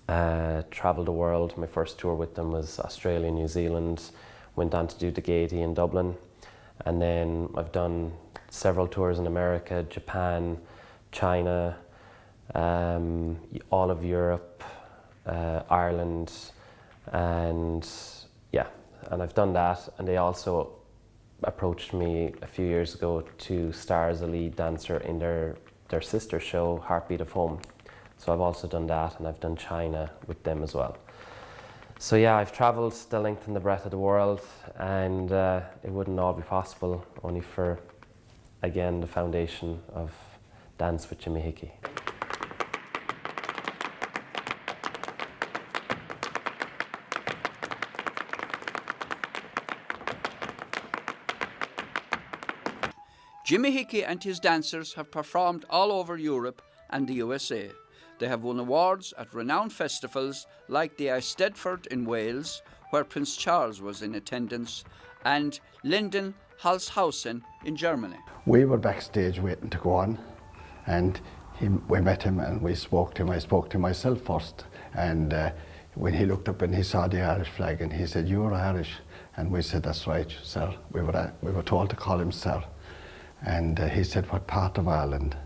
Travelled the world. My first tour with them was Australia, New Zealand. Went on to do the Gaiety in Dublin. And then I've done several tours in America, Japan, China, all of Europe, Ireland, and yeah, and I've done that. And they also approached me a few years ago to star as a lead dancer in their sister show, Heartbeat of Home. So I've also done that, and I've done China with them as well. So yeah, I've travelled the length and the breadth of the world, and it wouldn't all be possible only for, again, the foundation of Dance with Jimmy Hickey. Jimmy Hickey and his dancers have performed all over Europe and the USA. They have won awards at renowned festivals like the Eisteddfod in Wales, where Prince Charles was in attendance, and Linden Holzhausen in Germany. We were backstage waiting to go on, and we met him and we spoke to him. I spoke to him myself first, and when he looked up and he saw the Irish flag and he said, "You're Irish?" And we said, "That's right, sir." We were told to call him sir. And he said, "What part of Ireland?"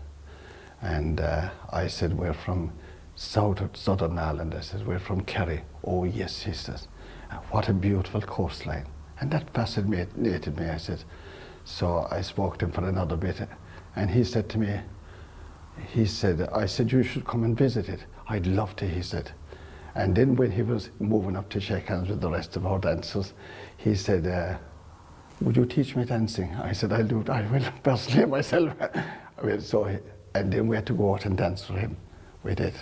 And I said, "We're from southern Ireland." I said, "We're from Kerry." "Oh yes," he says, "what a beautiful coastline." And that fascinated me. I said, so I spoke to him for another bit, and he said to me, I said, "You should come and visit it." "I'd love to," he said. And then when he was moving up to shake hands with the rest of our dancers, he said, "Would you teach me dancing?" I said, "I'll do it. I will personally myself." And then we had to go out and dance for him. We did.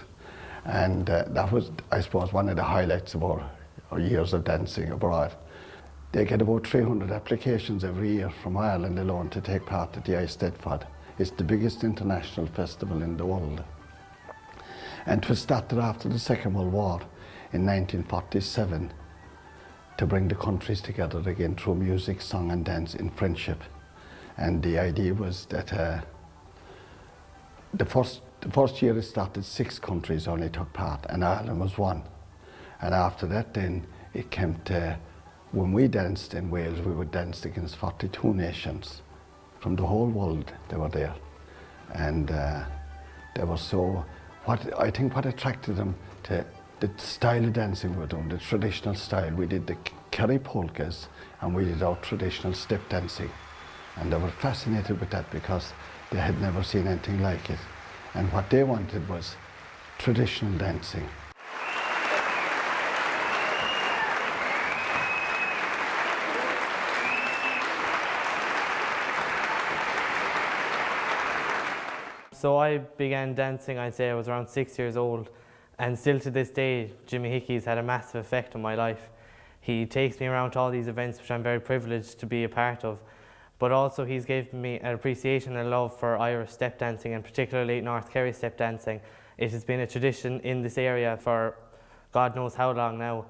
And that was, I suppose, one of the highlights of our years of dancing abroad. They get about 300 applications every year from Ireland alone to take part at the Eisteddfod. It's the biggest international festival in the world. And it was started after the Second World War in 1947 to bring the countries together again through music, song and dance in friendship. And the idea was that the first year it started, 6 countries only took part, and Ireland was one. And after that then it came to, when we danced in Wales, we would dance against 42 nations from the whole world. They were there. And they were so, I think what attracted them to the style of dancing we were doing, the traditional style. We did the Kerry polkas and we did our traditional step dancing. And they were fascinated with that because they had never seen anything like it. And what they wanted was traditional dancing. So I began dancing, I'd say I was around 6 years old, and still to this day, Jimmy Hickey's had a massive effect on my life. He takes me around to all these events, which I'm very privileged to be a part of, but also he's given me an appreciation and love for Irish step dancing, and particularly North Kerry step dancing. It has been a tradition in this area for God knows how long now,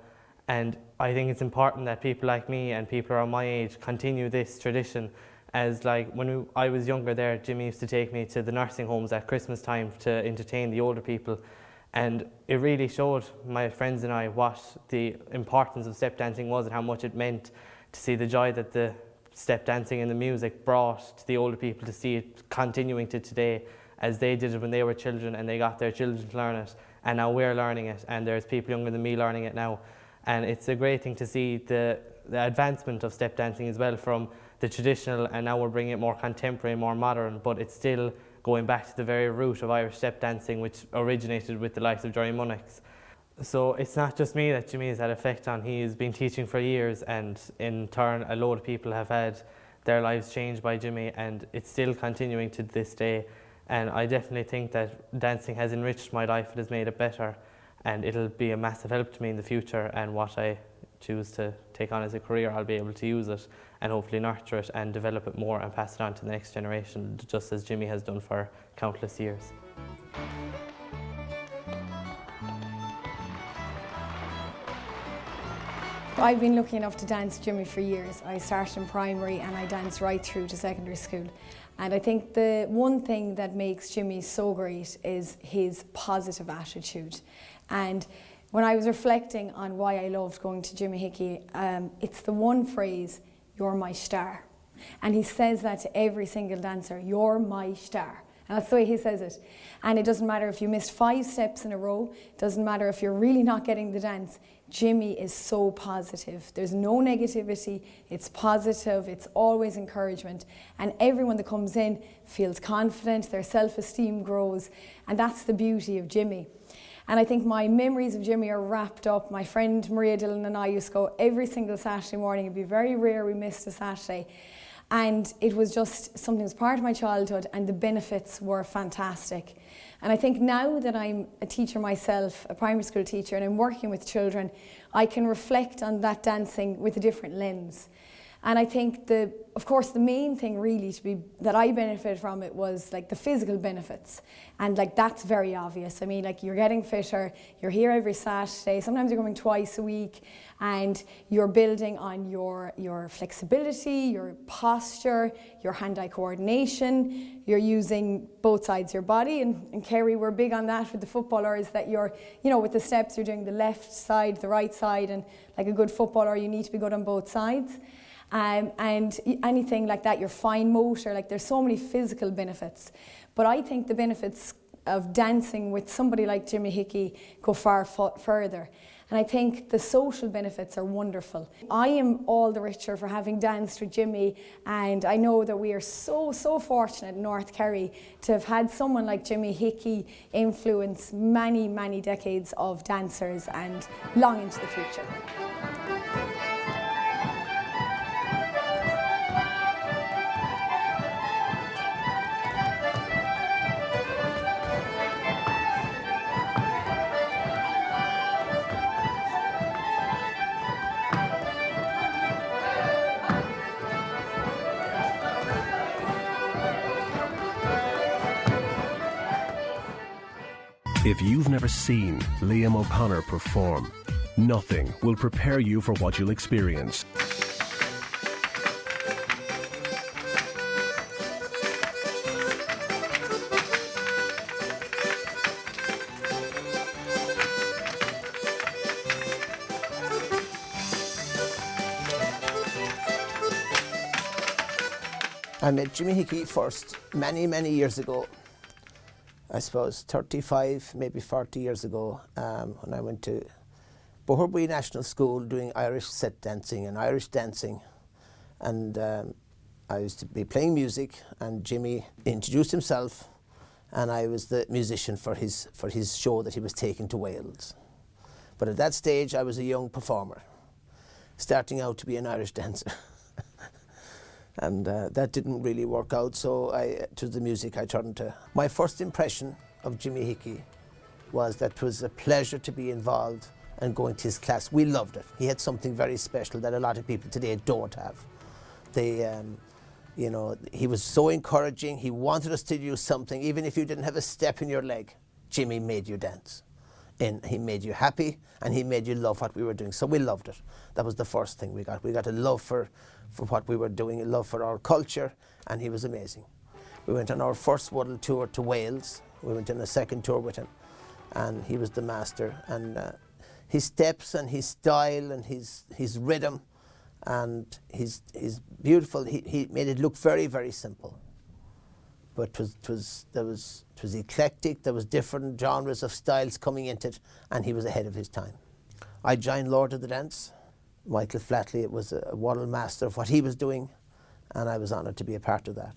and I think it's important that people like me and people around my age continue this tradition. As like when I was younger there, Jimmy used to take me to the nursing homes at Christmas time to entertain the older people, and it really showed my friends and I what the importance of step dancing was and how much it meant to see the joy that the step dancing and the music brought to the older people, to see it continuing to today as they did it when they were children and they got their children to learn it, and now we're learning it and there's people younger than me learning it now. And it's a great thing to see the advancement of step dancing as well, from the traditional, and now we're bringing it more contemporary, more modern, but it's still going back to the very root of Irish step dancing, which originated with the likes of Jerry Monix. So it's not just me that Jimmy has had effect on. He has been teaching for years, and in turn a load of people have had their lives changed by Jimmy, and it's still continuing to this day. And I definitely think that dancing has enriched my life, it has made it better, and it'll be a massive help to me in the future, and what I choose to take on as a career, I'll be able to use it and hopefully nurture it and develop it more and pass it on to the next generation, just as Jimmy has done for countless years. I've been lucky enough to dance Jimmy for years. I started in primary and I danced right through to secondary school. And I think the one thing that makes Jimmy so great is his positive attitude. And When I was reflecting on why I loved going to Jimmy Hickey, it's the one phrase, "You're my star." And he says that to every single dancer, "You're my star." And that's the way he says it. And it doesn't matter if you missed 5 steps in a row, it doesn't matter if you're really not getting the dance. Jimmy is so positive. There's no negativity, it's positive, it's always encouragement. And everyone that comes in feels confident, their self-esteem grows, and that's the beauty of Jimmy. And I think my memories of Jimmy are wrapped up. My friend Maria Dillon and I used to go every single Saturday morning. It'd be very rare we missed a Saturday. And it was just something that was part of my childhood, and the benefits were fantastic. And I think now that I'm a teacher myself, a primary school teacher, and I'm working with children, I can reflect on that dancing with a different lens. And I think of course the main thing really that I benefited from it was like the physical benefits. And like that's very obvious. I mean, like you're getting fitter, you're here every Saturday, sometimes you're coming twice a week, and you're building on your flexibility, your posture, your hand-eye coordination, you're using both sides of your body, and Kerry, we're big on that with the footballers, that you're, with the steps, you're doing the left side, the right side, and like a good footballer, you need to be good on both sides. And anything like that, your fine motor, like there's so many physical benefits. But I think the benefits of dancing with somebody like Jimmy Hickey go far further. And I think the social benefits are wonderful. I am all the richer for having danced with Jimmy, and I know that we are so fortunate in North Kerry to have had someone like Jimmy Hickey influence many, many decades of dancers and long into the future. If you've never seen Liam O'Connor perform, nothing will prepare you for what you'll experience. I met Jimmy Hickey first many, many years ago. I suppose 35, maybe 40 years ago, when I went to Boherbury National School doing Irish set dancing and Irish dancing. And I used to be playing music, and Jimmy introduced himself, and I was the musician for his show that he was taking to Wales. But at that stage, I was a young performer, starting out to be an Irish dancer. And that didn't really work out, so to the music I turned to. My first impression of Jimmy Hickey was that it was a pleasure to be involved and going to his class. We loved it. He had something very special that a lot of people today don't have. He was so encouraging. He wanted us to do something. Even if you didn't have a step in your leg, Jimmy made you dance. And he made you happy, and he made you love what we were doing. So we loved it. That was the first thing we got. We got a love for what we were doing, a love for our culture, and he was amazing. We went on our first world tour to Wales. We went on a second tour with him, and he was the master. And his steps and his style and his rhythm and his beautiful, he made it look very, very simple. But it was eclectic. There was different genres of styles coming into it, and he was ahead of his time. I joined Lord of the Dance. Michael Flatley was a world master of what he was doing, and I was honoured to be a part of that.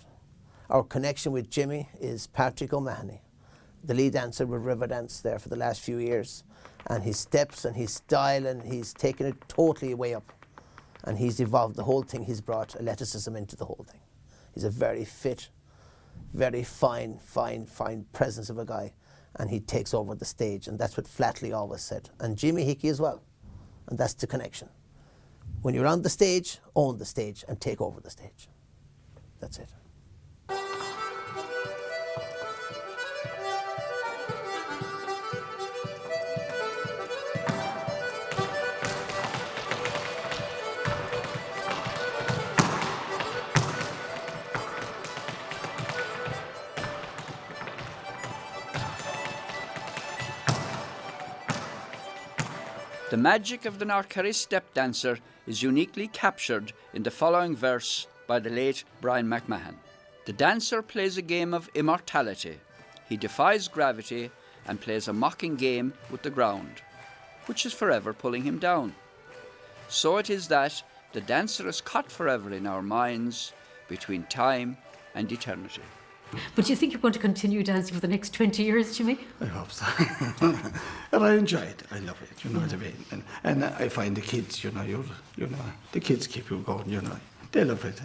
Our connection with Jimmy is Patrick O'Mahony, the lead dancer with Riverdance there for the last few years, and his steps and his style, and he's taken it totally way up, and he's evolved the whole thing. He's brought athleticism into the whole thing. He's a very fit, very fine presence of a guy, and he takes over the stage, and that's what Flatley always said, and Jimmy Hickey as well, and that's the connection. When you're on the stage, own the stage and take over the stage. That's it. The magic of the North Kerry step dancer is uniquely captured in the following verse by the late Brian McMahon. The dancer plays a game of immortality. He defies gravity and plays a mocking game with the ground, which is forever pulling him down. So it is that the dancer is caught forever in our minds between time and eternity. But do you think you're going to continue dancing for the next 20 years, Jimmy? I hope so. And I enjoy it. I love it. You know what I mean. And I find the kids. You know, the kids keep you going. You know, they love it.